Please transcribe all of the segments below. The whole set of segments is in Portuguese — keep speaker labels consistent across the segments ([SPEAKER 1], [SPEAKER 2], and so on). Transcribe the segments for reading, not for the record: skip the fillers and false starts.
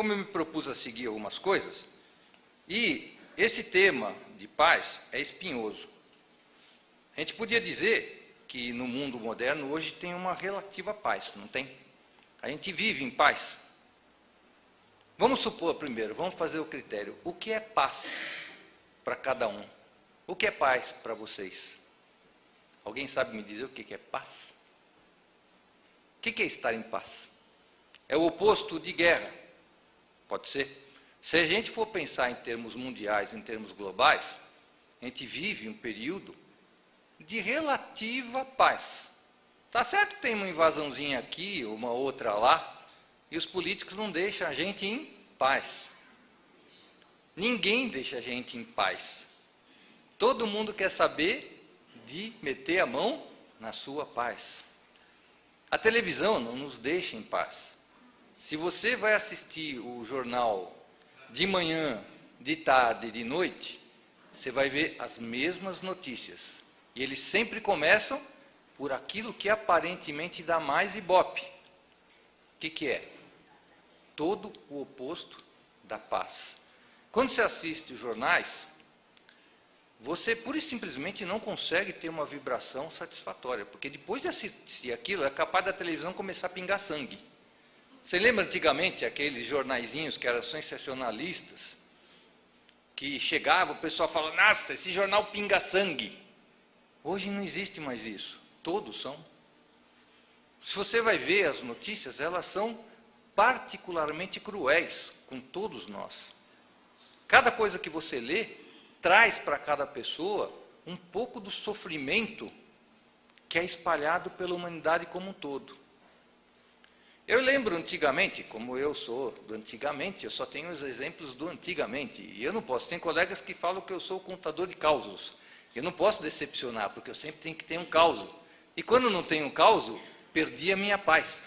[SPEAKER 1] como eu me propus a seguir algumas coisas, e esse tema de paz é espinhoso. A gente podia dizer que no mundo moderno hoje tem uma relativa paz, não tem? A gente vive em paz. Vamos supor primeiro, vamos fazer o critério. O que é paz para cada um? O que é paz para vocês? Alguém sabe me dizer o que é paz? O que é estar em paz? É o oposto de guerra, pode ser. Se a gente for pensar em termos mundiais, em termos globais, a gente vive um período de relativa paz. Tá certo que tem uma invasãozinha aqui, uma outra lá, e os políticos não deixam a gente em paz. Ninguém deixa a gente em paz. Todo mundo quer saber de meter a mão na sua paz. A televisão não nos deixa em paz. Se você vai assistir o jornal de manhã, de tarde, de noite, você vai ver as mesmas notícias. E eles sempre começam por aquilo que aparentemente dá mais ibope. O que é? Todo o oposto da paz. Quando você assiste os jornais, você pura e simplesmente não consegue ter uma vibração satisfatória, porque depois de assistir aquilo, é capaz da televisão começar a pingar sangue. Você lembra antigamente aqueles jornaizinhos que eram sensacionalistas, que chegava, o pessoal falava, nossa, esse jornal pinga sangue. Hoje não existe mais isso, todos são. Se você vai ver as notícias, elas são particularmente cruéis com todos nós. Cada coisa que você lê, traz para cada pessoa um pouco do sofrimento que é espalhado pela humanidade como um todo. Eu lembro antigamente, como eu sou do antigamente, eu só tenho os exemplos do antigamente, e eu não posso, tem colegas que falam que eu sou o contador de causos, eu não posso decepcionar, porque eu sempre tenho que ter um causo, e quando não tenho um causo, perdi a minha paz,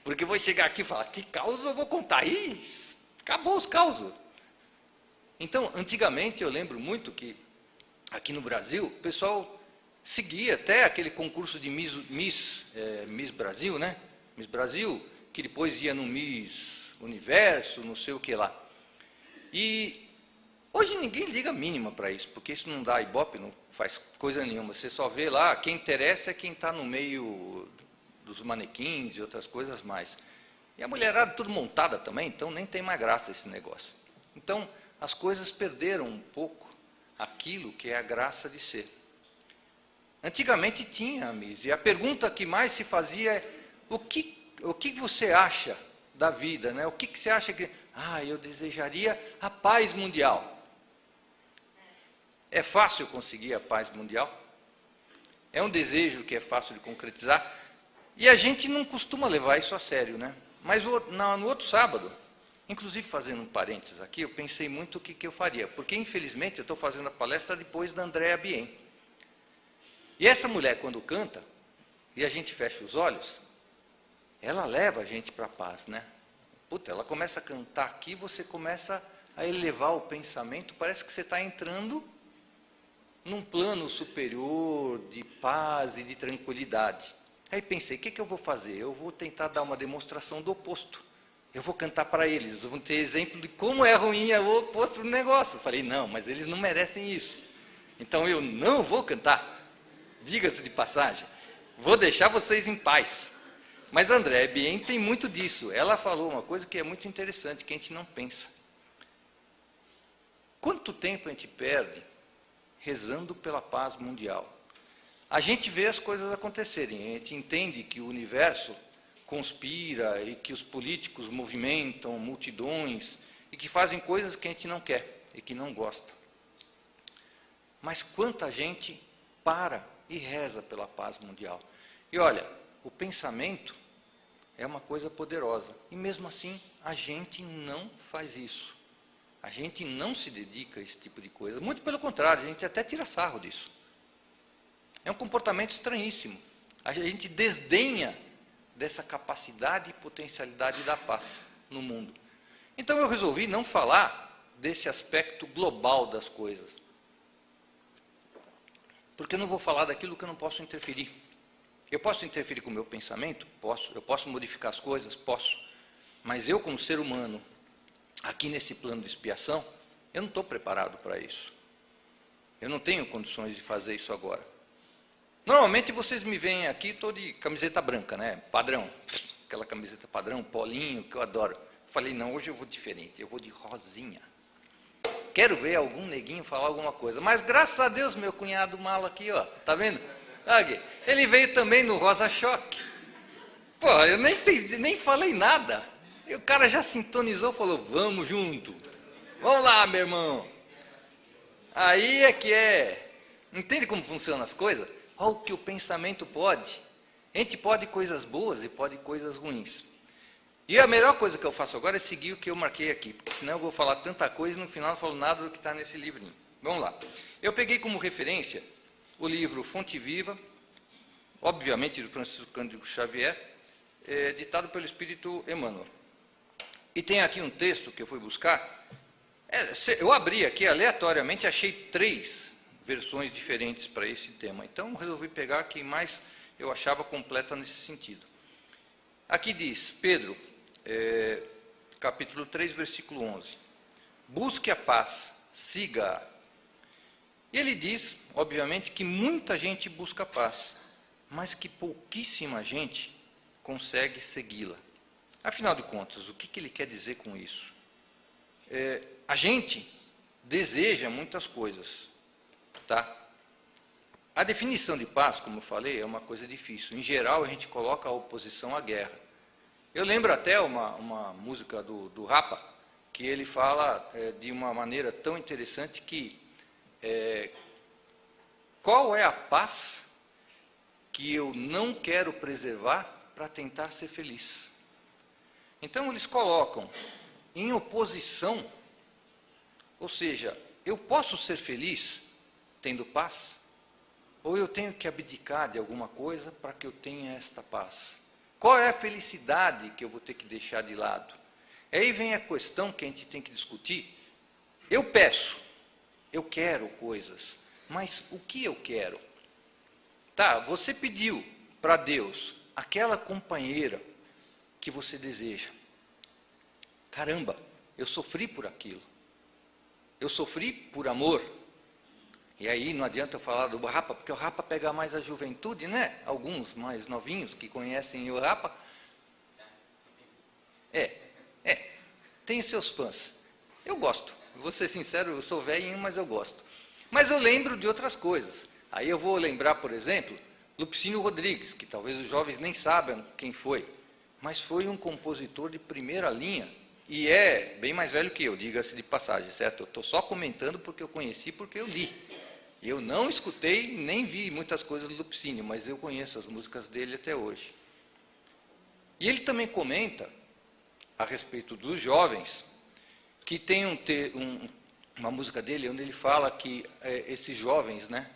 [SPEAKER 1] porque eu vou chegar aqui e falar, que causo eu vou contar? Ih, acabou os causos. Então, antigamente, eu lembro muito que, aqui no Brasil, o pessoal seguia até aquele concurso de Miss Brasil, né? Miss Brasil, que depois ia no Miss Universo, não sei o que lá. E hoje ninguém liga a mínima para isso, porque isso não dá ibope, não faz coisa nenhuma. Você só vê lá, quem interessa é quem está no meio dos manequins e outras coisas mais. E a mulherada tudo montada também, então nem tem mais graça esse negócio. Então, as coisas perderam um pouco aquilo que é a graça de ser. Antigamente tinha a Miss, e a pergunta que mais se fazia é, o que você acha da vida, né? O que você acha que... eu desejaria a paz mundial. É fácil conseguir a paz mundial? É um desejo que é fácil de concretizar? E a gente não costuma levar isso a sério, né? Mas no outro sábado, inclusive fazendo um parênteses aqui, eu pensei muito o que eu faria, porque infelizmente eu estou fazendo a palestra depois da Andréa Bien. E essa mulher, quando canta, e a gente fecha os olhos, ela leva a gente para a paz, né? Puta, ela começa a cantar aqui, você começa a elevar o pensamento, parece que você está entrando num plano superior de paz e de tranquilidade. Aí pensei, o que eu vou fazer? Eu vou tentar dar uma demonstração do oposto. Eu vou cantar para eles, vão ter exemplo de como é ruim o oposto do negócio. Eu falei, não, mas eles não merecem isso. Então eu não vou cantar, diga-se de passagem, vou deixar vocês em paz. Mas a Andréa Bien tem muito disso. Ela falou uma coisa que é muito interessante, que a gente não pensa. Quanto tempo a gente perde rezando pela paz mundial? A gente vê as coisas acontecerem, a gente entende que o universo conspira e que os políticos movimentam multidões e que fazem coisas que a gente não quer e que não gosta. Mas quanta gente para e reza pela paz mundial? E olha, o pensamento é uma coisa poderosa. E mesmo assim, a gente não faz isso. A gente não se dedica a esse tipo de coisa. Muito pelo contrário, a gente até tira sarro disso. É um comportamento estranhíssimo. A gente desdenha dessa capacidade e potencialidade da paz no mundo. Então eu resolvi não falar desse aspecto global das coisas. Porque eu não vou falar daquilo que eu não posso interferir. Eu posso interferir com o meu pensamento? Posso. Eu posso modificar as coisas? Posso. Mas eu, como ser humano, aqui nesse plano de expiação, eu não estou preparado para isso. Eu não tenho condições de fazer isso agora. Normalmente vocês me veem aqui, estou de camiseta branca, né? Padrão. Aquela camiseta padrão, polinho, que eu adoro. Falei, não, hoje eu vou diferente, eu vou de rosinha. Quero ver algum neguinho falar alguma coisa. Mas graças a Deus, meu cunhado malo aqui, ó, tá vendo? Aqui, ele veio também no rosa choque. Pô, eu nem falei nada. E o cara já sintonizou, falou, vamos junto. Vamos lá, meu irmão. Aí é que é. Entende como funcionam as coisas? Olha o que o pensamento pode. A gente pode coisas boas e pode coisas ruins. E a melhor coisa que eu faço agora é seguir o que eu marquei aqui, porque senão eu vou falar tanta coisa e no final não falo nada do que está nesse livrinho. Vamos lá. Eu peguei como referência o livro Fonte Viva, obviamente do Francisco Cândido Xavier, ditado pelo Espírito Emmanuel. E tem aqui um texto que eu fui buscar. Eu abri aqui aleatoriamente, achei 3 versões diferentes para esse tema. Então, resolvi pegar a que mais eu achava completa nesse sentido. Aqui diz, Pedro, capítulo 3, versículo 11. Busque a paz, siga-a. E ele diz, obviamente, que muita gente busca a paz, mas que pouquíssima gente consegue segui-la. Afinal de contas, o que ele quer dizer com isso? A gente deseja muitas coisas, tá? A definição de paz, como eu falei, é uma coisa difícil. Em geral, a gente coloca a oposição à guerra. Eu lembro até uma música do Rapa, que ele fala de uma maneira tão interessante que qual é a paz que eu não quero preservar para tentar ser feliz? Então, eles colocam em oposição, ou seja, eu posso ser feliz tendo paz? Ou eu tenho que abdicar de alguma coisa para que eu tenha esta paz? Qual é a felicidade que eu vou ter que deixar de lado? Aí vem a questão que a gente tem que discutir. Eu peço, eu quero coisas, mas o que eu quero? Tá, você pediu para Deus aquela companheira que você deseja. Caramba, eu sofri por aquilo. Eu sofri por amor. E aí não adianta eu falar do Rapa, porque o Rapa pega mais a juventude, né? Alguns mais novinhos que conhecem o Rapa. Tem seus fãs. Eu gosto. Vou ser sincero, eu sou velhinho, mas eu gosto. Mas eu lembro de outras coisas. Aí eu vou lembrar, por exemplo, Lupicínio Rodrigues, que talvez os jovens nem saibam quem foi, mas foi um compositor de primeira linha, e é bem mais velho que eu, diga-se de passagem, certo? Eu estou só comentando porque eu conheci, porque eu li. Eu não escutei, nem vi muitas coisas do Lupicínio, mas eu conheço as músicas dele até hoje. E ele também comenta, a respeito dos jovens, que tem uma música dele, onde ele fala que esses jovens, né?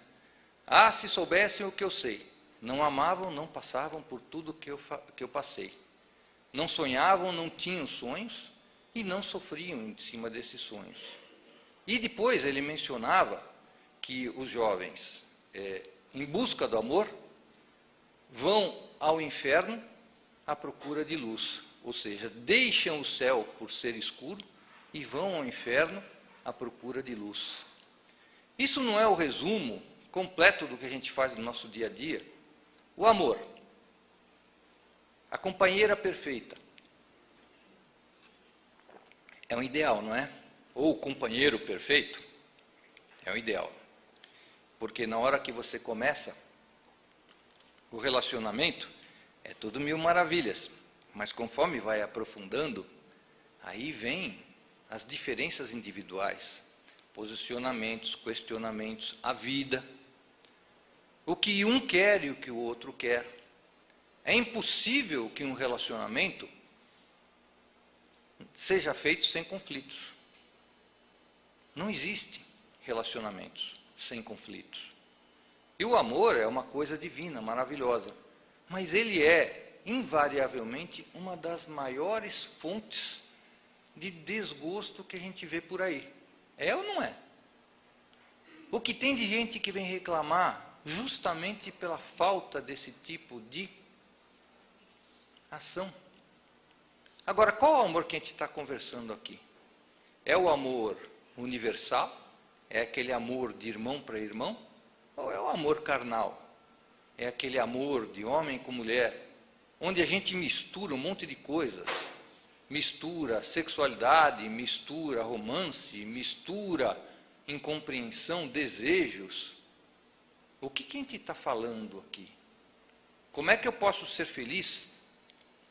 [SPEAKER 1] Ah, se soubessem o que eu sei, não amavam, não passavam por tudo que eu passei. Não sonhavam, não tinham sonhos, e não sofriam em cima desses sonhos. E depois ele mencionava que os jovens, em busca do amor, vão ao inferno à procura de luz, ou seja, deixam o céu por ser escuro e vão ao inferno à procura de luz. Isso não é o resumo completo do que a gente faz no nosso dia a dia? O amor, a companheira perfeita, é um ideal, não é? Ou o companheiro perfeito, é um ideal. Porque na hora que você começa o relacionamento, é tudo mil maravilhas. Mas conforme vai aprofundando, aí vem as diferenças individuais, posicionamentos, questionamentos, a vida, o que um quer e o que o outro quer. É impossível que um relacionamento seja feito sem conflitos. Não existe relacionamentos sem conflitos. E o amor é uma coisa divina, maravilhosa, mas ele é, invariavelmente, uma das maiores fontes de desgosto que a gente vê por aí. É ou não é? O que tem de gente que vem reclamar justamente pela falta desse tipo de ação. Agora, qual é o amor que a gente está conversando aqui? É o amor universal? É aquele amor de irmão para irmão? Ou é o amor carnal? É aquele amor de homem com mulher, onde a gente mistura um monte de coisas, mistura sexualidade, mistura romance, mistura incompreensão, desejos. O que a gente está falando aqui? Como é que eu posso ser feliz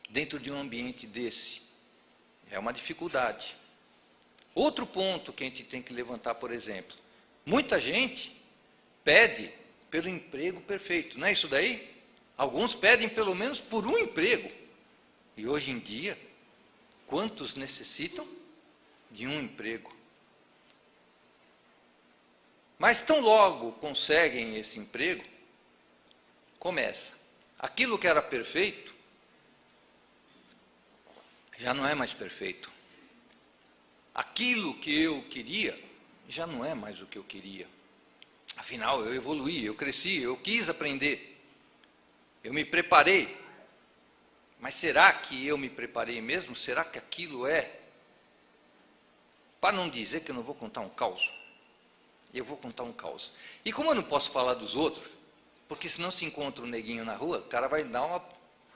[SPEAKER 1] dentro de um ambiente desse? É uma dificuldade. Outro ponto que a gente tem que levantar, por exemplo, muita gente pede pelo emprego perfeito, não é isso daí? Alguns pedem pelo menos por um emprego. E hoje em dia, quantos necessitam de um emprego? Mas tão logo conseguem esse emprego, começa. Aquilo que era perfeito, já não é mais perfeito. Aquilo que eu queria, já não é mais o que eu queria. Afinal, eu evoluí, eu cresci, eu quis aprender. Eu me preparei. Mas será que eu me preparei mesmo? Será que aquilo é? Para não dizer que eu não vou contar um caos. Eu vou contar um caos. E como eu não posso falar dos outros, porque senão se encontra um neguinho na rua, o cara vai dar uma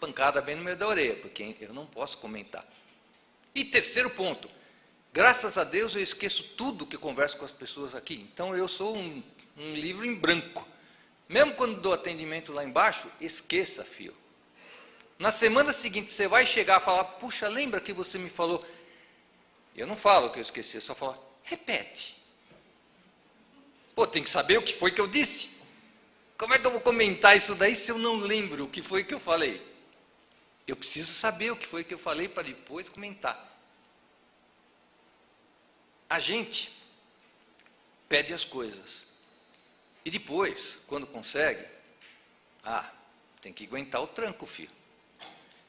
[SPEAKER 1] pancada bem no meio da orelha, porque eu não posso comentar. E terceiro ponto, graças a Deus eu esqueço tudo que converso com as pessoas aqui. Então eu sou um livro em branco. Mesmo quando dou atendimento lá embaixo, esqueça, filho. Na semana seguinte você vai chegar e falar, puxa, lembra que você me falou? Eu não falo que eu esqueci, eu só falo, repete. Pô, tem que saber o que foi que eu disse. Como é que eu vou comentar isso daí se eu não lembro o que foi que eu falei? Eu preciso saber o que foi que eu falei para depois comentar. A gente pede as coisas. E depois, quando consegue, tem que aguentar o tranco, filho.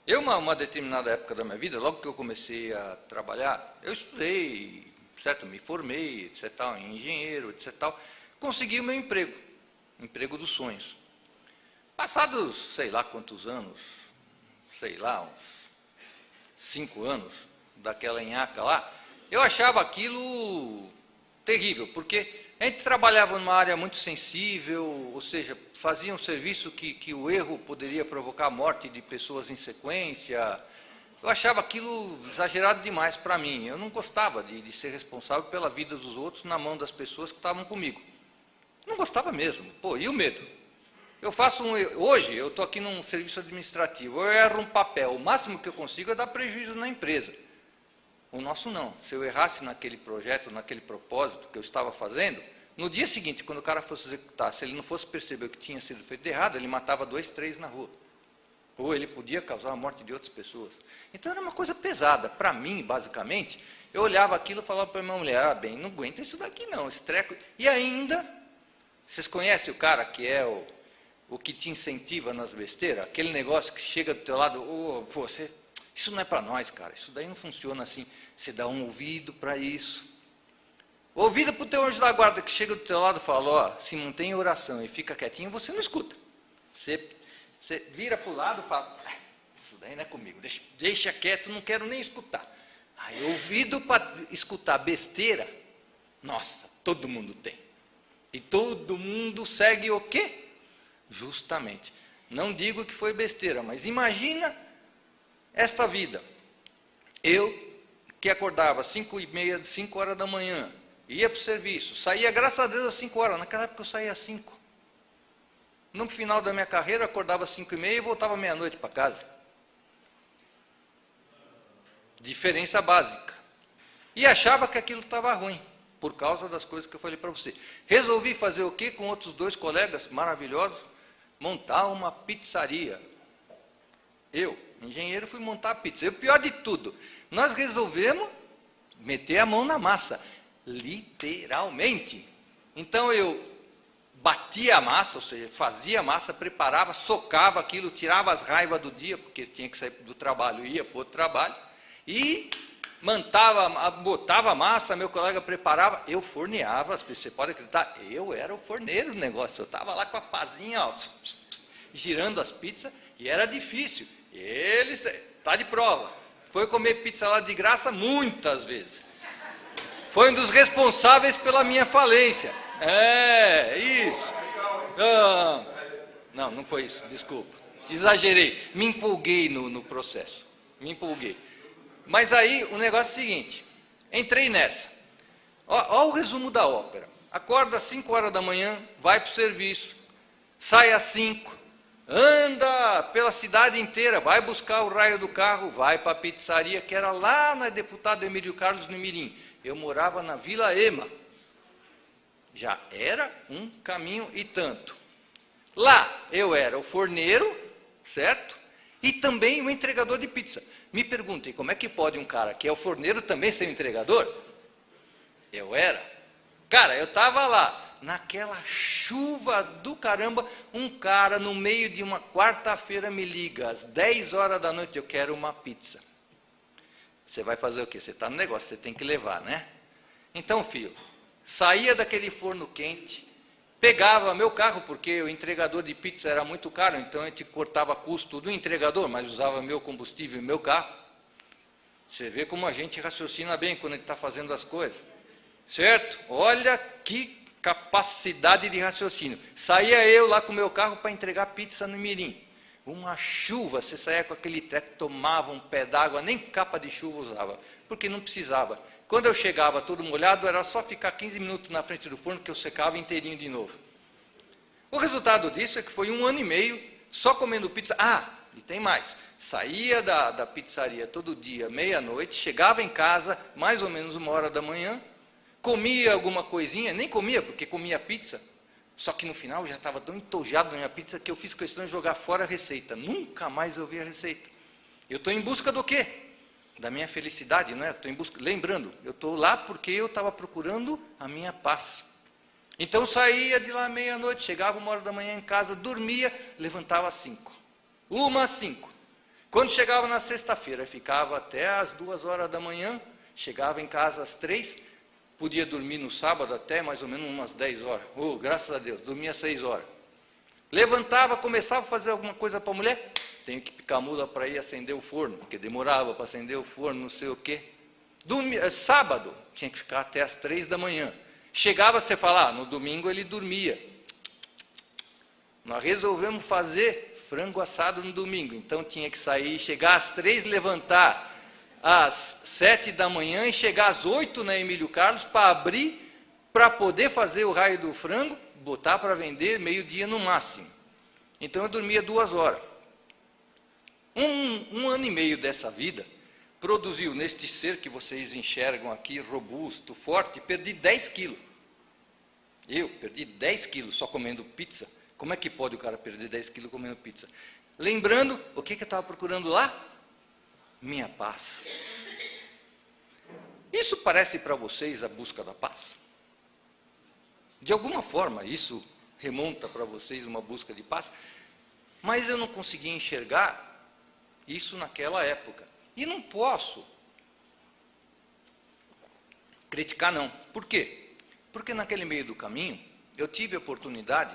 [SPEAKER 1] Eu, uma determinada época da minha vida, logo que eu comecei a trabalhar, eu estudei, certo? Me formei, etc. Em engenheiro, etc. Consegui o meu emprego dos sonhos. Passados, sei lá quantos anos, sei lá, uns 5 anos daquela nhaca lá, eu achava aquilo terrível, porque a gente trabalhava numa área muito sensível, ou seja, fazia um serviço que o erro poderia provocar a morte de pessoas em sequência. Eu achava aquilo exagerado demais para mim. Eu não gostava de ser responsável pela vida dos outros na mão das pessoas que estavam comigo. Não gostava mesmo. Pô, e o medo? Eu faço hoje, eu estou aqui num serviço administrativo, eu erro um papel, o máximo que eu consigo é dar prejuízo na empresa. O nosso não. Se eu errasse naquele projeto, naquele propósito que eu estava fazendo, no dia seguinte, quando o cara fosse executar, se ele não fosse perceber o que tinha sido feito de errado, ele matava 2, 3 na rua. Ou ele podia causar a morte de outras pessoas. Então era uma coisa pesada. Para mim, basicamente, eu olhava aquilo e falava para a minha mulher, bem, não aguenta isso daqui não, esse treco. E ainda, vocês conhecem o cara que é o que te incentiva nas besteiras? Aquele negócio que chega do teu lado, você... Isso não é para nós, cara. Isso daí não funciona assim. Você dá um ouvido para isso. Ouvido para o teu anjo da guarda que chega do teu lado e fala, se mantém em oração e fica quietinho, você não escuta. Você vira para o lado e fala, isso daí não é comigo, deixa quieto, não quero nem escutar. Aí ouvido para escutar besteira, nossa, todo mundo tem. E todo mundo segue o quê? Justamente. Não digo que foi besteira, mas imagina esta vida. Eu, que acordava 5h30, 5 horas da manhã, ia para o serviço, saía, graças a Deus, às 5 horas. Naquela época eu saía às 5. No final da minha carreira, acordava às 5h30 e voltava meia-noite para casa. Diferença básica. E achava que aquilo estava ruim, por causa das coisas que eu falei para você. Resolvi fazer o quê? Com outros 2 colegas maravilhosos, montar uma pizzaria. Eu, engenheiro, fui montar a pizza. E o pior de tudo, nós resolvemos meter a mão na massa, literalmente. Então eu batia a massa, ou seja, fazia a massa, preparava, socava aquilo, tirava as raivas do dia, porque tinha que sair do trabalho, ia para outro trabalho, e botava a massa, meu colega preparava, eu forneava, você pode acreditar, eu era o forneiro do negócio, eu estava lá com a pazinha, ó, girando as pizzas, e era difícil. Ele está de prova. Foi comer pizza lá de graça muitas vezes. Foi um dos responsáveis pela minha falência. É, isso. Não, não foi isso, desculpa. Exagerei, me empolguei no processo. Me empolguei. Mas aí o negócio é o seguinte, entrei nessa. Olha o resumo da ópera. Acorda às 5 horas da manhã, vai para o serviço, sai às 5, anda pela cidade inteira, vai buscar o raio do carro, vai para a pizzaria, que era lá na Deputado Emílio Carlos, no Mirim. Eu morava na Vila Ema. Já era um caminho e tanto. Lá eu era o forneiro, certo? E também o entregador de pizza. Me perguntem, como é que pode um cara que é o forneiro também ser um entregador? Eu era. Cara, eu estava lá, naquela chuva do caramba, um cara no meio de uma quarta-feira me liga, às 10 horas da noite, eu quero uma pizza. Você vai fazer o quê? Você está no negócio, você tem que levar, né? Então, filho, saía daquele forno quente, pegava meu carro, porque o entregador de pizza era muito caro, então a gente cortava custo do entregador, mas usava meu combustível e meu carro. Você vê como a gente raciocina bem quando a gente está fazendo as coisas. Certo? Olha que capacidade de raciocínio. Saía eu lá com o meu carro para entregar pizza no Mirim. Uma chuva, você saía com aquele treco, tomava um pé d'água, nem capa de chuva usava, porque não precisava. Quando eu chegava todo molhado, era só ficar 15 minutos na frente do forno que eu secava inteirinho de novo. O resultado disso é que foi 1 ano e meio só comendo pizza. Ah, e tem mais. Saía da pizzaria todo dia, meia-noite, chegava em casa, mais ou menos 1 hora da manhã, comia alguma coisinha, nem comia, porque comia pizza, só que no final já estava tão entojado na minha pizza que eu fiz questão de jogar fora a receita. Nunca mais eu vi a receita. Eu estou em busca do quê? Da minha felicidade, não é? Estou em busca, lembrando, eu estou lá porque eu estava procurando a minha paz. Então saía de lá meia-noite, chegava 1 hora da manhã em casa, dormia, levantava às 5. 1 às 5. Quando chegava na sexta-feira, ficava até às 2 horas da manhã, chegava em casa às 3, podia dormir no sábado até mais ou menos umas 10 horas. Oh, graças a Deus, dormia 6 horas. Levantava, começava a fazer alguma coisa para a mulher, tenho que picar mula para ir acender o forno, porque demorava para acender o forno, não sei o quê. Sábado, tinha que ficar até às 3 da manhã. Chegava, você fala, no domingo ele dormia. Nós resolvemos fazer frango assado no domingo, então tinha que sair, chegar às 3, levantar às 7 da manhã e chegar às 8 na Emílio Carlos para abrir, para poder fazer o raio do frango, botar para vender meio-dia no máximo. Então eu dormia 2 horas. Um ano e meio dessa vida produziu neste ser que vocês enxergam aqui, robusto, forte, perdi 10 quilos. Eu perdi 10 quilos só comendo pizza. Como é que pode o cara perder 10 quilos comendo pizza? Lembrando, o que eu estava procurando lá? Minha paz. Isso parece para vocês a busca da paz? De alguma forma, isso remonta para vocês uma busca de paz? Mas eu não conseguia enxergar isso naquela época. E não posso criticar, não. Por quê? Porque naquele meio do caminho, eu tive a oportunidade,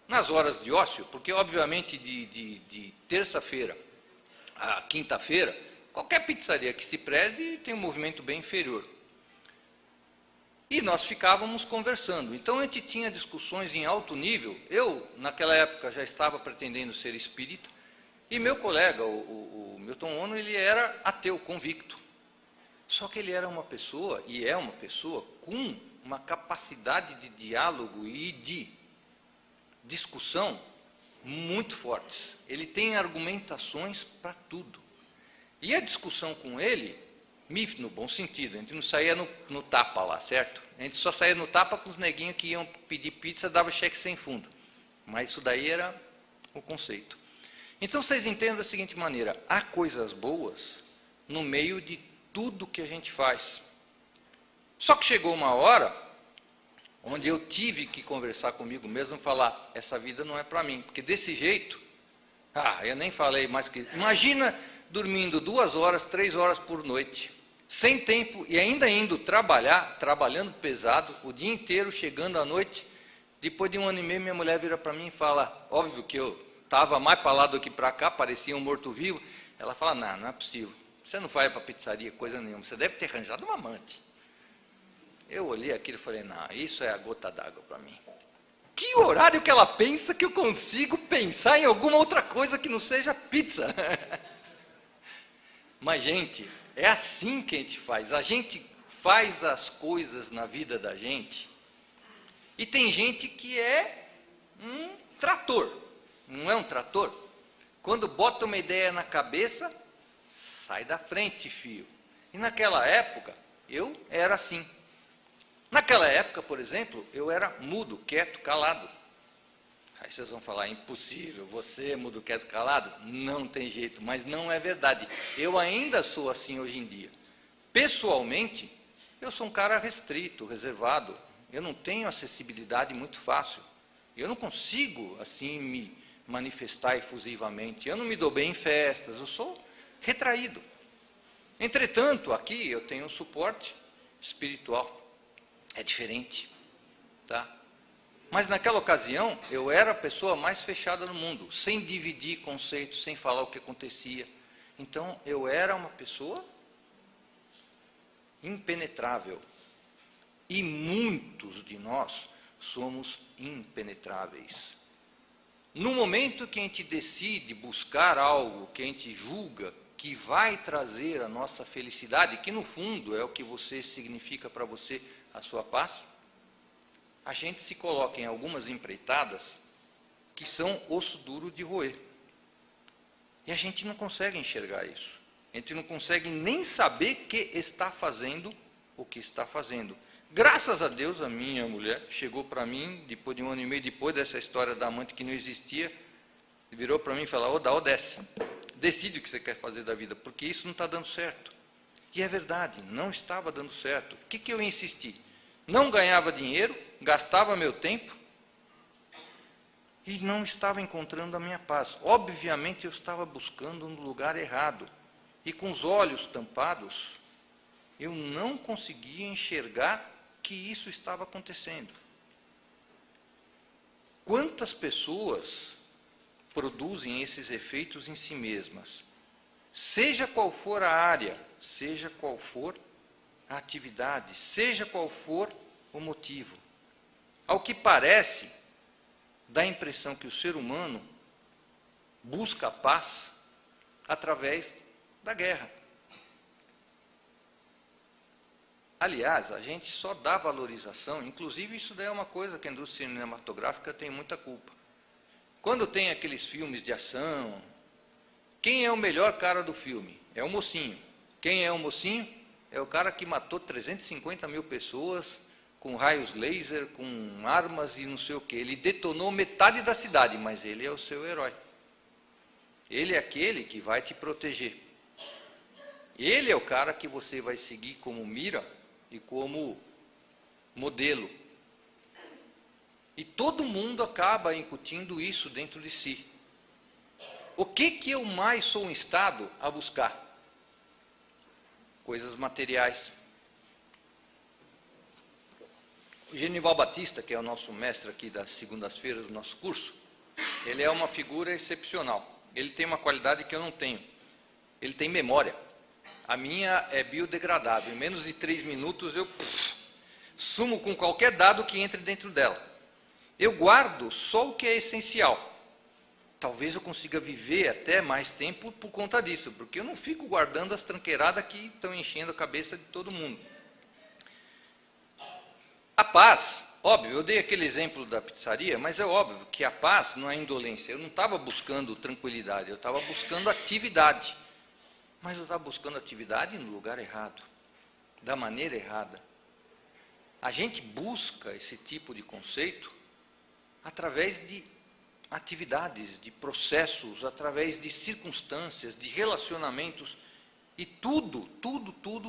[SPEAKER 1] nas horas de ócio, porque obviamente de terça-feira a quinta-feira, qualquer pizzaria que se preze tem um movimento bem inferior. E nós ficávamos conversando. Então a gente tinha discussões em alto nível. Eu, naquela época, já estava pretendendo ser espírita. E meu colega, o Milton Ono, ele era ateu, convicto. Só que ele era uma pessoa, e é uma pessoa, com uma capacidade de diálogo e de discussão muito fortes. Ele tem argumentações para tudo. E a discussão com ele, no bom sentido, a gente não saía no tapa lá, certo? A gente só saía no tapa com os neguinhos que iam pedir pizza, dava cheque sem fundo. Mas isso daí era o conceito. Então vocês entendem da seguinte maneira, há coisas boas no meio de tudo que a gente faz. Só que chegou uma hora onde eu tive que conversar comigo mesmo e falar, essa vida não é para mim, porque desse jeito, eu nem falei mais que... Imagina dormindo 2 horas, 3 horas por noite, sem tempo e ainda indo trabalhar, trabalhando pesado, o dia inteiro, chegando à noite. Depois de 1 ano e meio, minha mulher vira para mim e fala, óbvio que eu estava mais para lá do que para cá, parecia um morto-vivo. Ela fala, não é possível, você não vai para a pizzaria, coisa nenhuma, você deve ter arranjado uma amante. Eu olhei aquilo e falei, não, isso é a gota d'água para mim. Que horário que ela pensa que eu consigo pensar em alguma outra coisa que não seja pizza? Mas, gente, é assim que a gente faz. A gente faz as coisas na vida da gente. E tem gente que é um trator. Não é um trator? Quando bota uma ideia na cabeça, sai da frente, filho. E naquela época, eu era assim. Naquela época, por exemplo, eu era mudo, quieto, calado. Aí vocês vão falar, impossível, você é mudo, quieto, calado? Não tem jeito, mas não é verdade. Eu ainda sou assim hoje em dia. Pessoalmente, eu sou um cara restrito, reservado. Eu não tenho acessibilidade muito fácil. Eu não consigo, assim, me manifestar efusivamente. Eu não me dou bem em festas, eu sou retraído. Entretanto, aqui eu tenho um suporte espiritual. É diferente, tá? Mas naquela ocasião, eu era a pessoa mais fechada no mundo, sem dividir conceitos, sem falar o que acontecia. Então, eu era uma pessoa impenetrável. E muitos de nós somos impenetráveis. No momento que a gente decide buscar algo que a gente julga que vai trazer a nossa felicidade, que no fundo é o que você significa para você, a sua paz, a gente se coloca em algumas empreitadas que são osso duro de roer. E a gente não consegue enxergar isso. A gente não consegue nem saber que está fazendo o que está fazendo. Graças a Deus, a minha mulher chegou para mim, depois de 1 ano e meio, depois dessa história da amante que não existia, virou para mim e falou, desce, decide o que você quer fazer da vida, porque isso não está dando certo. E é verdade, não estava dando certo. O que eu insisti? Não ganhava dinheiro, gastava meu tempo e não estava encontrando a minha paz. Obviamente eu estava buscando no lugar errado. E com os olhos tampados, eu não conseguia enxergar que isso estava acontecendo. Quantas pessoas produzem esses efeitos em si mesmas? Seja qual for a área, seja qual for a atividade, seja qual for o motivo. Ao que parece, dá a impressão que o ser humano busca a paz através da guerra. Aliás, a gente só dá valorização, inclusive isso daí é uma coisa que a indústria cinematográfica tem muita culpa. Quando tem aqueles filmes de ação, quem é o melhor cara do filme? É o mocinho. Quem é o mocinho? É o cara que matou 350 mil pessoas com raios laser, com armas e não sei o que. Ele detonou metade da cidade, mas ele é o seu herói. Ele é aquele que vai te proteger. Ele é o cara que você vai seguir como mira e como modelo. E todo mundo acaba incutindo isso dentro de si. O que eu mais sou instado a buscar? Coisas materiais. O Genival Batista, que é o nosso mestre aqui das segundas-feiras do nosso curso, ele é uma figura excepcional. Ele tem uma qualidade que eu não tenho. Ele tem memória. A minha é biodegradável. Em menos de 3 minutos eu sumo com qualquer dado que entre dentro dela. Eu guardo só o que é essencial. Talvez eu consiga viver até mais tempo por conta disso, porque eu não fico guardando as tranqueiradas que estão enchendo a cabeça de todo mundo. A paz, óbvio, eu dei aquele exemplo da pizzaria, mas é óbvio que a paz não é indolência. Eu não estava buscando tranquilidade, eu estava buscando atividade. Mas eu estava buscando atividade no lugar errado, da maneira errada. A gente busca esse tipo de conceito através de atividades, de processos, através de circunstâncias, de relacionamentos. E tudo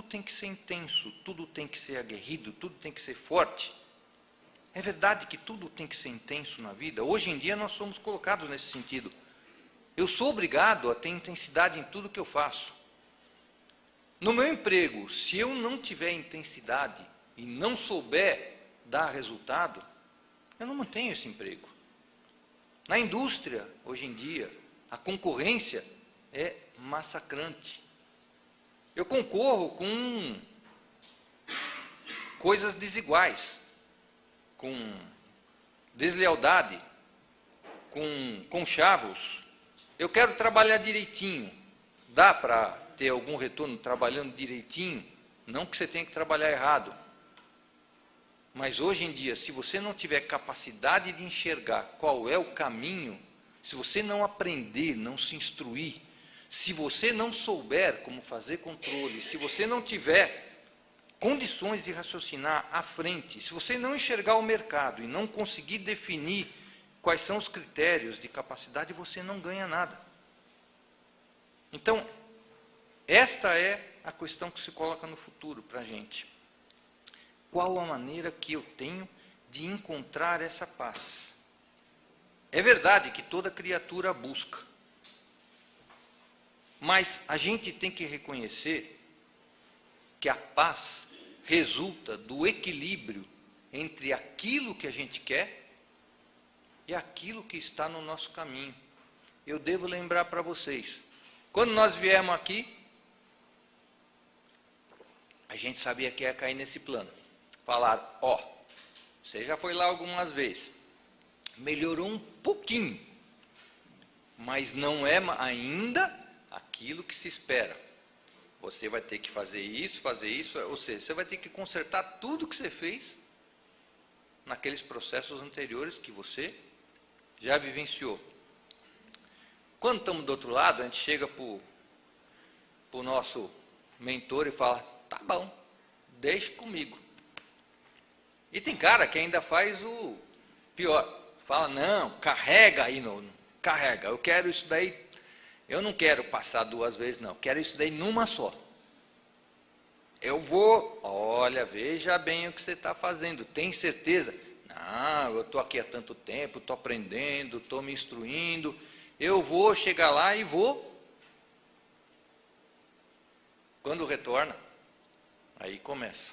[SPEAKER 1] tem que ser intenso, tudo tem que ser aguerrido, tudo tem que ser forte. É verdade que tudo tem que ser intenso na vida. Hoje em dia nós somos colocados nesse sentido. Eu sou obrigado a ter intensidade em tudo que eu faço. No meu emprego, se eu não tiver intensidade e não souber dar resultado, eu não mantenho esse emprego. Na indústria, hoje em dia, a concorrência é massacrante. Eu concorro com coisas desiguais, com deslealdade, com conchavos. Eu quero trabalhar direitinho. Dá para ter algum retorno trabalhando direitinho? Não que você tenha que trabalhar errado. Mas hoje em dia, se você não tiver capacidade de enxergar qual é o caminho, se você não aprender, não se instruir, se você não souber como fazer controle, se você não tiver condições de raciocinar à frente, se você não enxergar o mercado e não conseguir definir quais são os critérios de capacidade, você não ganha nada. Então, esta é a questão que se coloca no futuro para a gente. Qual a maneira que eu tenho de encontrar essa paz? É verdade que toda criatura busca, mas a gente tem que reconhecer que a paz resulta do equilíbrio entre aquilo que a gente quer e aquilo que está no nosso caminho. Eu devo lembrar para vocês, quando nós viemos aqui, a gente sabia que ia cair nesse plano. Falaram, ó, você já foi lá algumas vezes, melhorou um pouquinho, mas não é ainda aquilo que se espera. Você vai ter que fazer isso, ou seja, você vai ter que consertar tudo que você fez naqueles processos anteriores que você já vivenciou. Quando estamos do outro lado, a gente chega para o nosso mentor e fala, tá bom, deixe comigo. E tem cara que ainda faz o pior, fala, não, carrega aí, carrega, eu quero isso daí, eu não quero passar 2 vezes, não, quero isso daí numa só. Eu vou, olha, veja bem o que você está fazendo, tem certeza? Não, eu estou aqui há tanto tempo, estou aprendendo, estou me instruindo, eu vou chegar lá e vou. Quando retorna, aí começa.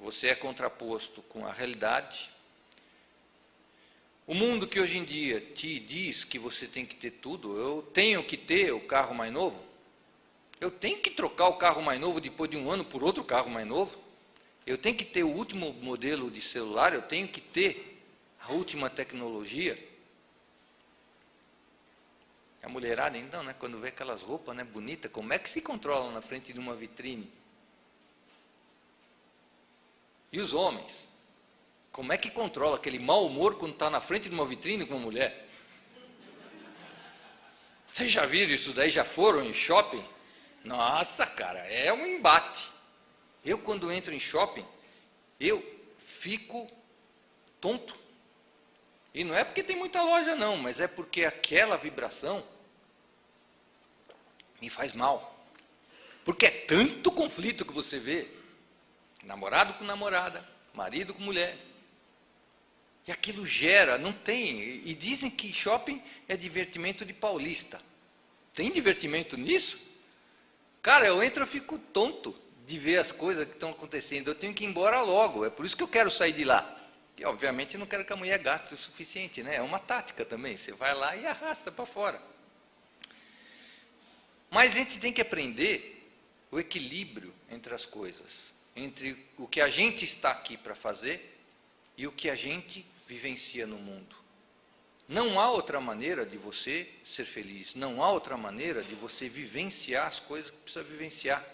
[SPEAKER 1] Você é contraposto com a realidade. O mundo que hoje em dia te diz que você tem que ter tudo, eu tenho que ter o carro mais novo, eu tenho que trocar o carro mais novo depois de 1 ano por outro carro mais novo, eu tenho que ter o último modelo de celular, eu tenho que ter a última tecnologia. A mulherada, então, né, quando vê aquelas roupas, né, bonitas, como é que se controla na frente de uma vitrine? E os homens? Como é que controla aquele mau humor quando está na frente de uma vitrine com uma mulher? Vocês já viram isso daí? Já foram em shopping? Nossa, cara, é um embate. Eu, quando entro em shopping, eu fico tonto. E não é porque tem muita loja, não, mas é porque aquela vibração me faz mal. Porque é tanto conflito que você vê, namorado com namorada, marido com mulher, e aquilo gera, não tem, e dizem que shopping é divertimento de paulista. Tem divertimento nisso? Cara, eu entro e fico tonto de ver as coisas que estão acontecendo, eu tenho que ir embora logo, é por isso que eu quero sair de lá. E obviamente não quero que a mulher gaste o suficiente, né? É uma tática também, você vai lá e arrasta para fora. Mas a gente tem que aprender o equilíbrio entre as coisas, entre o que a gente está aqui para fazer e o que a gente vivencia no mundo. Não há outra maneira de você ser feliz, não há outra maneira de você vivenciar as coisas que precisa vivenciar.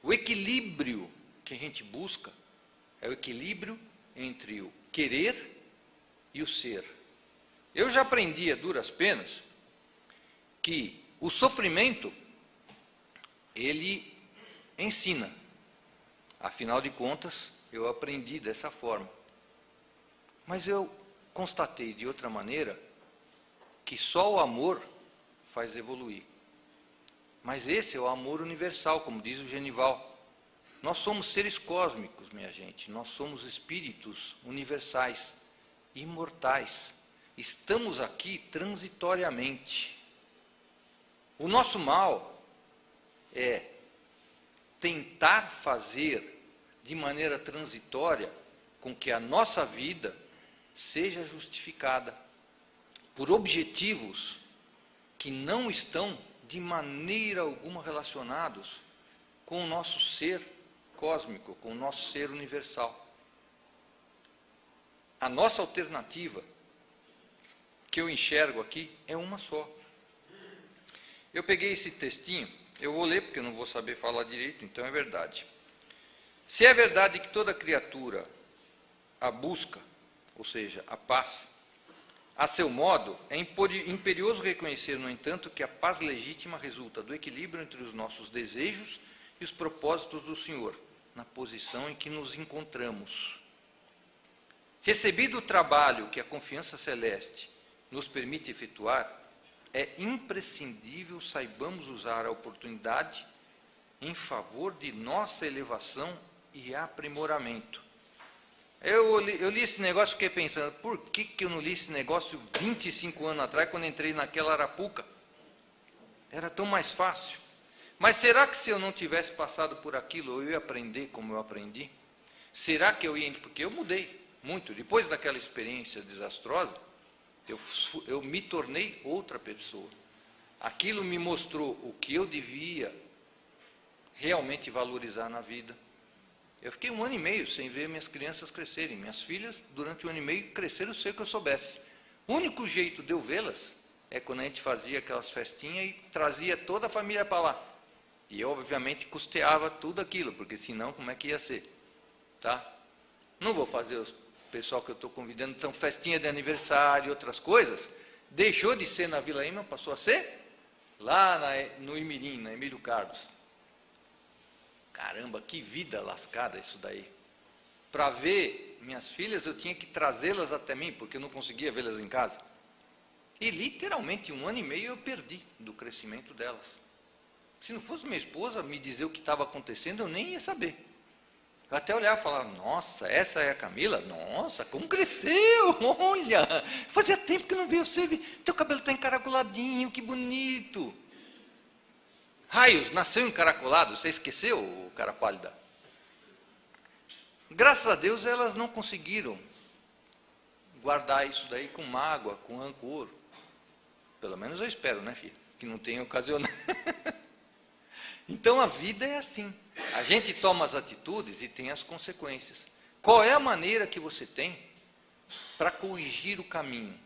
[SPEAKER 1] O equilíbrio que a gente busca é o equilíbrio entre o querer e o ser. Eu já aprendi a duras penas que o sofrimento, ele ensina. Afinal de contas, eu aprendi dessa forma. Mas eu constatei de outra maneira que só o amor faz evoluir. Mas esse é o amor universal, como diz o Genival. Nós somos seres cósmicos, minha gente. Nós somos espíritos universais, imortais. Estamos aqui transitoriamente. O nosso mal é tentar fazer de maneira transitória com que a nossa vida seja justificada por objetivos que não estão de maneira alguma relacionados com o nosso ser cósmico, com o nosso ser universal. A nossa alternativa, que eu enxergo aqui, é uma só. Eu peguei esse textinho, eu vou ler porque eu não vou saber falar direito, então é verdade. Se é verdade que toda criatura a busca, ou seja, a paz, a seu modo, é imperioso reconhecer, no entanto, que a paz legítima resulta do equilíbrio entre os nossos desejos e os propósitos do Senhor, na posição em que nos encontramos. Recebido o trabalho que a confiança celeste nos permite efetuar, é imprescindível saibamos usar a oportunidade em favor de nossa elevação e aprimoramento. Eu li esse negócio e fiquei pensando, por que eu não li esse negócio 25 anos atrás, quando entrei naquela arapuca? Era tão mais fácil. Mas será que se eu não tivesse passado por aquilo, eu ia aprender como eu aprendi? Será que eu ia... Porque eu mudei muito. Depois daquela experiência desastrosa, eu me tornei outra pessoa. Aquilo me mostrou o que eu devia realmente valorizar na vida. Eu fiquei 1 ano e meio sem ver minhas crianças crescerem. Minhas filhas, durante 1 ano e meio, cresceram sem que eu soubesse. O único jeito de eu vê-las é quando a gente fazia aquelas festinhas e trazia toda a família para lá. E eu, obviamente, custeava tudo aquilo, porque senão, como é que ia ser? Tá? Não vou fazer o pessoal que eu estou convidando, então, festinha de aniversário e outras coisas. Deixou de ser na Vila Ima, passou a ser lá no Imirim, na Emílio Carlos. Caramba, que vida lascada isso daí. Para ver minhas filhas, eu tinha que trazê-las até mim, porque eu não conseguia vê-las em casa. E literalmente 1 ano e meio eu perdi do crescimento delas. Se não fosse minha esposa me dizer o que estava acontecendo, eu nem ia saber. Eu até olhava e falava, nossa, essa é a Camila? Nossa, como cresceu, olha, fazia tempo que eu não via você, teu cabelo está encaracoladinho, que bonito. Raios, nasceu encaracolado, você esqueceu, cara pálida? Graças a Deus elas não conseguiram guardar isso daí com mágoa, com rancor. Pelo menos eu espero, né, filha? Que não tenha ocasionado. Então a vida é assim. A gente toma as atitudes e tem as consequências. Qual é a maneira que você tem para corrigir o caminho?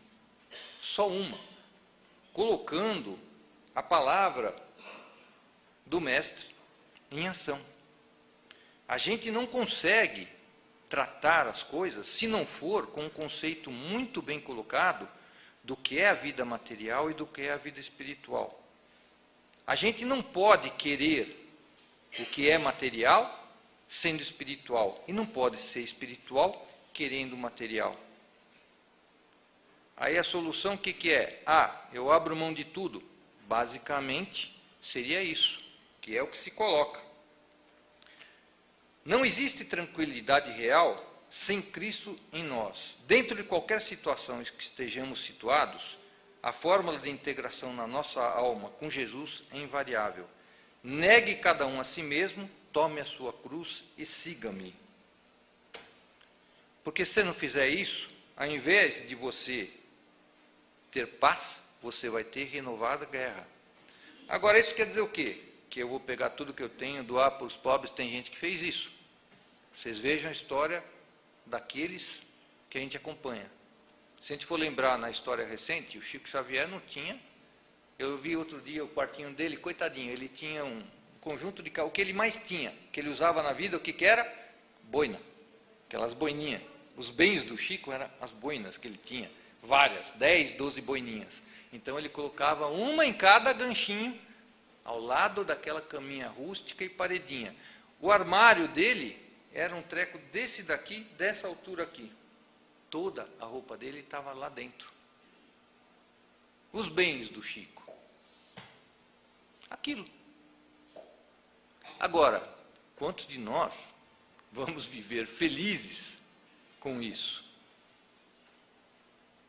[SPEAKER 1] Só uma. Colocando a palavra do mestre em ação. A gente não consegue tratar as coisas se não for com um conceito muito bem colocado do que é a vida material e do que é a vida espiritual. A gente não pode querer o que é material sendo espiritual, e não pode ser espiritual querendo material. Aí a solução o que é? Eu abro mão de tudo. Basicamente seria isso, que é o que se coloca. Não existe tranquilidade real sem Cristo em nós. Dentro de qualquer situação em que estejamos situados, a fórmula de integração na nossa alma com Jesus é invariável. Negue cada um a si mesmo, tome a sua cruz e siga-me. Porque se não fizer isso, ao invés de você ter paz, você vai ter renovada guerra. Agora, isso quer dizer o quê? Que eu vou pegar tudo que eu tenho, doar para os pobres. Tem gente que fez isso. Vocês vejam a história daqueles que a gente acompanha. Se a gente for lembrar na história recente, o Chico Xavier não tinha. Eu vi outro dia o quartinho dele, coitadinho, ele tinha um conjunto de... O que ele mais tinha, que ele usava na vida, o que era? Boina. Aquelas boininhas. Os bens do Chico eram as boinas que ele tinha. Várias, 10, 12 boininhas. Então ele colocava uma em cada ganchinho, ao lado daquela caminha rústica e paredinha. O armário dele era um treco desse daqui, dessa altura aqui. Toda a roupa dele estava lá dentro. Os bens do Chico. Aquilo. Agora, quantos de nós vamos viver felizes com isso?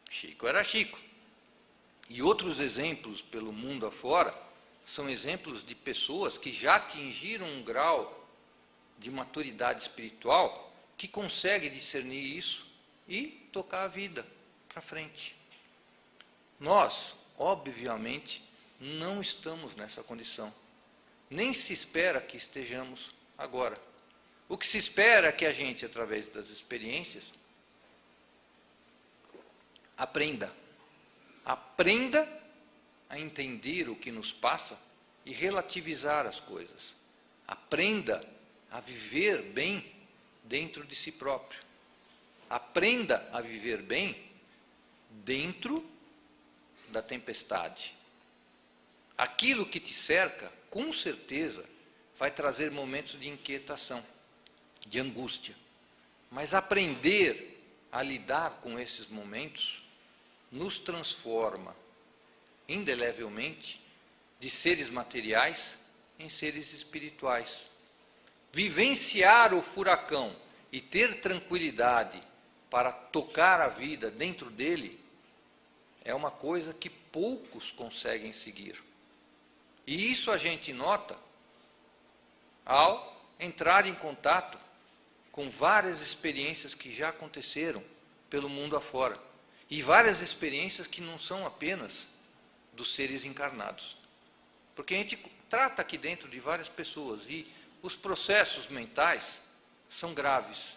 [SPEAKER 1] Chico era Chico. E outros exemplos pelo mundo afora são exemplos de pessoas que já atingiram um grau de maturidade espiritual que consegue discernir isso e tocar a vida para frente. Nós, obviamente, não estamos nessa condição. Nem se espera que estejamos agora. O que se espera é que a gente, através das experiências, aprenda a entender o que nos passa e relativizar as coisas. Aprenda a viver bem dentro de si próprio. Aprenda a viver bem dentro da tempestade. Aquilo que te cerca, com certeza, vai trazer momentos de inquietação, de angústia. Mas aprender a lidar com esses momentos nos transforma indelevelmente de seres materiais em seres espirituais. Vivenciar o furacão e ter tranquilidade para tocar a vida dentro dele é uma coisa que poucos conseguem seguir. E isso a gente nota ao entrar em contato com várias experiências que já aconteceram pelo mundo afora. E várias experiências que não são apenas dos seres encarnados. Porque a gente trata aqui dentro de várias pessoas e os processos mentais são graves.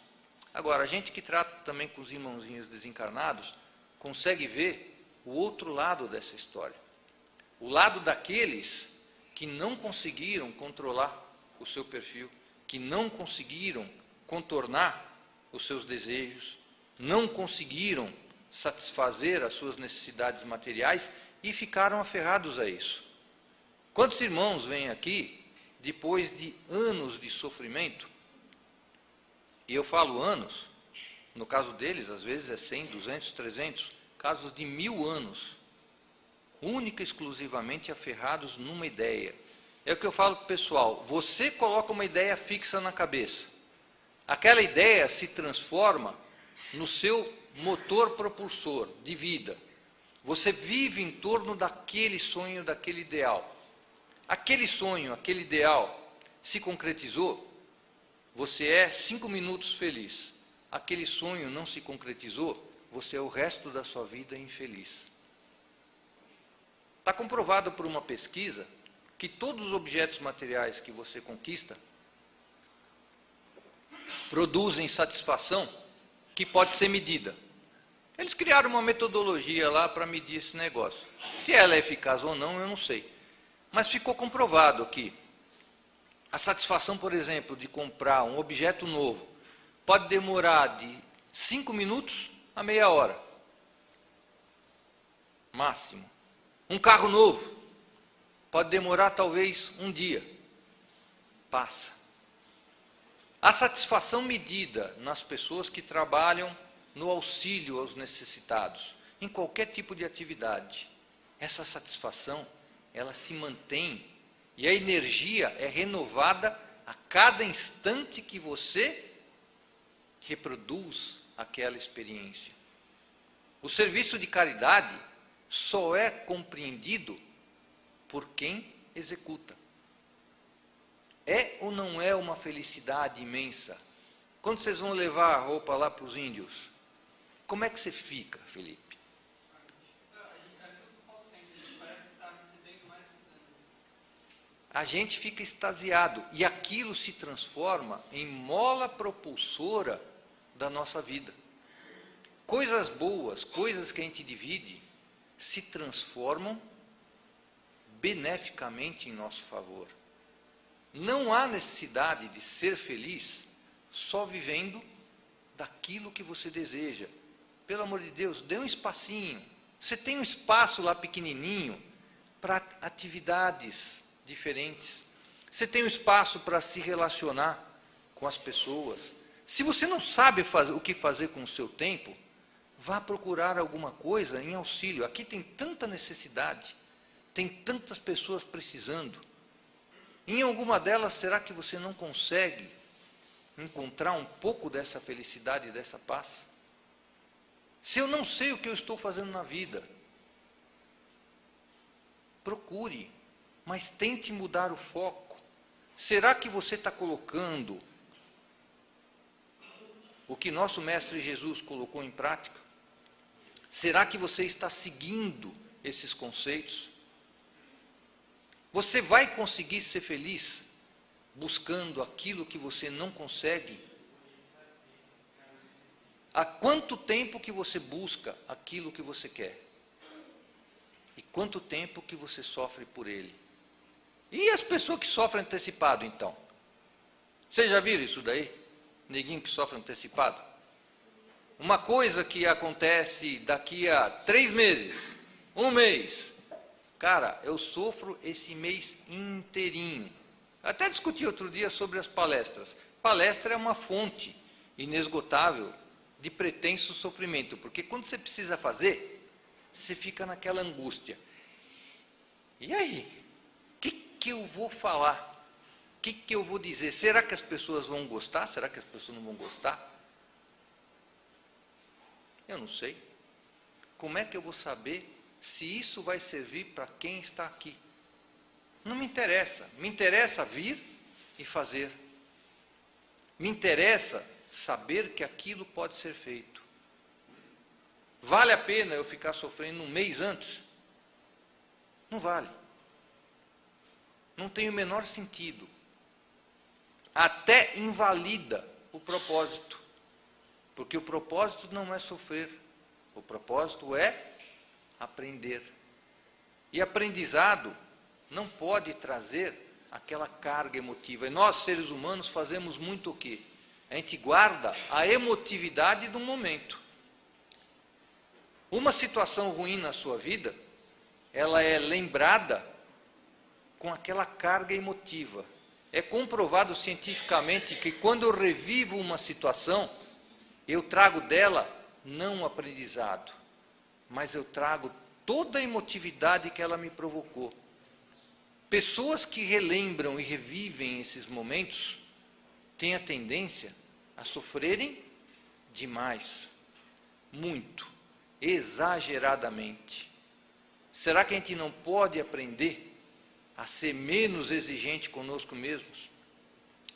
[SPEAKER 1] Agora, a gente que trata também com os irmãozinhos desencarnados, consegue ver o outro lado dessa história. O lado daqueles que não conseguiram controlar o seu perfil, que não conseguiram contornar os seus desejos, não conseguiram satisfazer as suas necessidades materiais e ficaram aferrados a isso. Quantos irmãos vêm aqui, depois de anos de sofrimento, e eu falo anos, no caso deles, às vezes é 100, 200, 300, casos de 1000 anos, única e exclusivamente aferrados numa ideia. É o que eu falo para o pessoal, você coloca uma ideia fixa na cabeça, aquela ideia se transforma no seu motor propulsor de vida. Você vive em torno daquele sonho, daquele ideal. Aquele sonho, aquele ideal se concretizou, você é 5 minutos feliz. Aquele sonho não se concretizou, você é o resto da sua vida infeliz. Está comprovado por uma pesquisa que todos os objetos materiais que você conquista produzem satisfação que pode ser medida. Eles criaram uma metodologia lá para medir esse negócio. Se ela é eficaz ou não, eu não sei. Mas ficou comprovado que a satisfação, por exemplo, de comprar um objeto novo, pode demorar de 5 minutos a meia hora. Máximo. Um carro novo pode demorar talvez um dia. Passa. A satisfação medida nas pessoas que trabalham no auxílio aos necessitados, em qualquer tipo de atividade, essa satisfação, ela se mantém e a energia é renovada a cada instante que você reproduz aquela experiência. O serviço de caridade só é compreendido por quem executa. É ou não é uma felicidade imensa? Quando vocês vão levar a roupa lá para os índios, como é que você fica, Felipe? A gente fica extasiado e aquilo se transforma em mola propulsora da nossa vida. Coisas boas, coisas que a gente divide, se transformam beneficamente em nosso favor. Não há necessidade de ser feliz só vivendo daquilo que você deseja. Pelo amor de Deus, dê um espacinho. Você tem um espaço lá pequenininho para atividades diferentes. Você tem um espaço para se relacionar com as pessoas. Se você não sabe o que fazer com o seu tempo, vá procurar alguma coisa em auxílio. Aqui tem tanta necessidade, tem tantas pessoas precisando. Em alguma delas, será que você não consegue encontrar um pouco dessa felicidade e dessa paz? Se eu não sei o que eu estou fazendo na vida, procure, mas tente mudar o foco. Será que você está colocando o que nosso Mestre Jesus colocou em prática? Será que você está seguindo esses conceitos? Você vai conseguir ser feliz buscando aquilo que você não consegue? Há quanto tempo que você busca aquilo que você quer? E quanto tempo que você sofre por ele? E as pessoas que sofrem antecipado, então? Vocês já viram isso daí? Neguinho que sofre antecipado? Uma coisa que acontece daqui a 3 meses, 1 mês. Cara, eu sofro esse mês inteirinho. Até discuti outro dia sobre as palestras. Palestra é uma fonte inesgotável de pretenso sofrimento, porque quando você precisa fazer, você fica naquela angústia. E aí? O que eu vou falar? O que eu vou dizer? Será que as pessoas vão gostar? Será que as pessoas não vão gostar? Eu não sei. Como é que eu vou saber se isso vai servir para quem está aqui? Não me interessa. Me interessa vir e fazer. Me interessa saber que aquilo pode ser feito. Vale a pena eu ficar sofrendo 1 mês antes? Não vale. Não tem o menor sentido. Até invalida o propósito. Porque o propósito não é sofrer. O propósito é aprender. E aprendizado não pode trazer aquela carga emotiva. E nós, seres humanos, fazemos muito o quê? A gente guarda a emotividade do momento. Uma situação ruim na sua vida, ela é lembrada com aquela carga emotiva. É comprovado cientificamente que quando eu revivo uma situação, eu trago dela não o aprendizado, mas eu trago toda a emotividade que ela me provocou. Pessoas que relembram e revivem esses momentos têm a tendência a sofrerem demais, muito, exageradamente. Será que a gente não pode aprender a ser menos exigente conosco mesmos?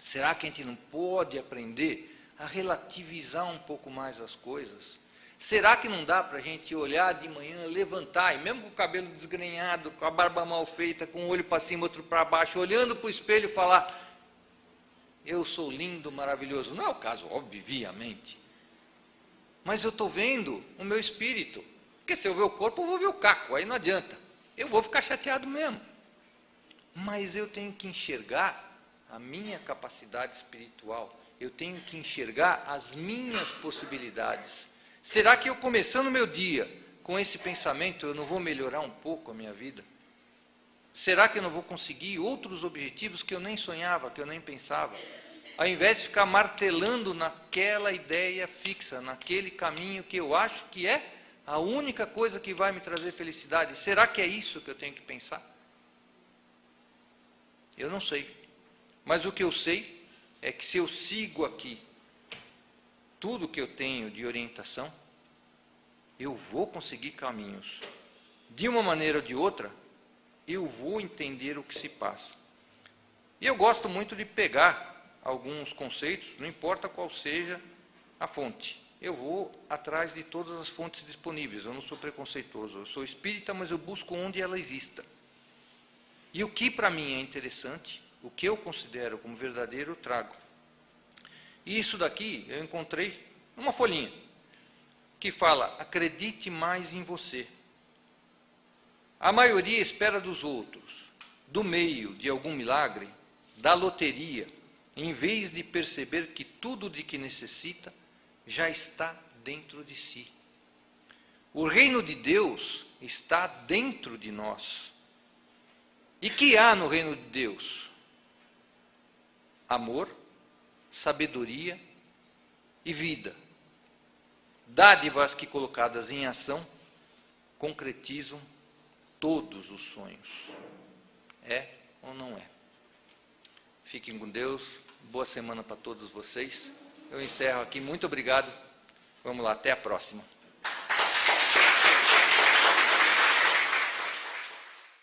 [SPEAKER 1] Será que a gente não pode aprender a relativizar um pouco mais as coisas? Será que não dá para a gente olhar de manhã, levantar, e mesmo com o cabelo desgrenhado, com a barba mal feita, com o olho para cima, outro para baixo, olhando para o espelho e falar, eu sou lindo, maravilhoso? Não é o caso, obviamente. Mas eu estou vendo o meu espírito. Porque se eu ver o corpo, eu vou ver o caco, aí não adianta. Eu vou ficar chateado mesmo. Mas eu tenho que enxergar a minha capacidade espiritual. Eu tenho que enxergar as minhas possibilidades. Será que eu, começando o meu dia com esse pensamento, eu não vou melhorar um pouco a minha vida? Será que eu não vou conseguir outros objetivos que eu nem sonhava, que eu nem pensava? Ao invés de ficar martelando naquela ideia fixa, naquele caminho que eu acho que é a única coisa que vai me trazer felicidade. Será que é isso que eu tenho que pensar? Eu não sei. Mas o que eu sei é que se eu sigo aqui tudo que eu tenho de orientação, eu vou conseguir caminhos. De uma maneira ou de outra, eu vou entender o que se passa. E eu gosto muito de pegar alguns conceitos, não importa qual seja a fonte. Eu vou atrás de todas as fontes disponíveis, eu não sou preconceituoso. Eu sou espírita, mas eu busco onde ela exista. E o que para mim é interessante, o que eu considero como verdadeiro, eu trago. E isso daqui eu encontrei numa folhinha, que fala, acredite mais em você. A maioria espera dos outros, do meio de algum milagre, da loteria, em vez de perceber que tudo de que necessita já está dentro de si. O reino de Deus está dentro de nós. E que há no reino de Deus? Amor, sabedoria e vida. Dádivas que, colocadas em ação, concretizam todos os sonhos. É ou não é? Fiquem com Deus. Boa semana para todos vocês. Eu encerro aqui. Muito obrigado. Vamos lá, até a próxima.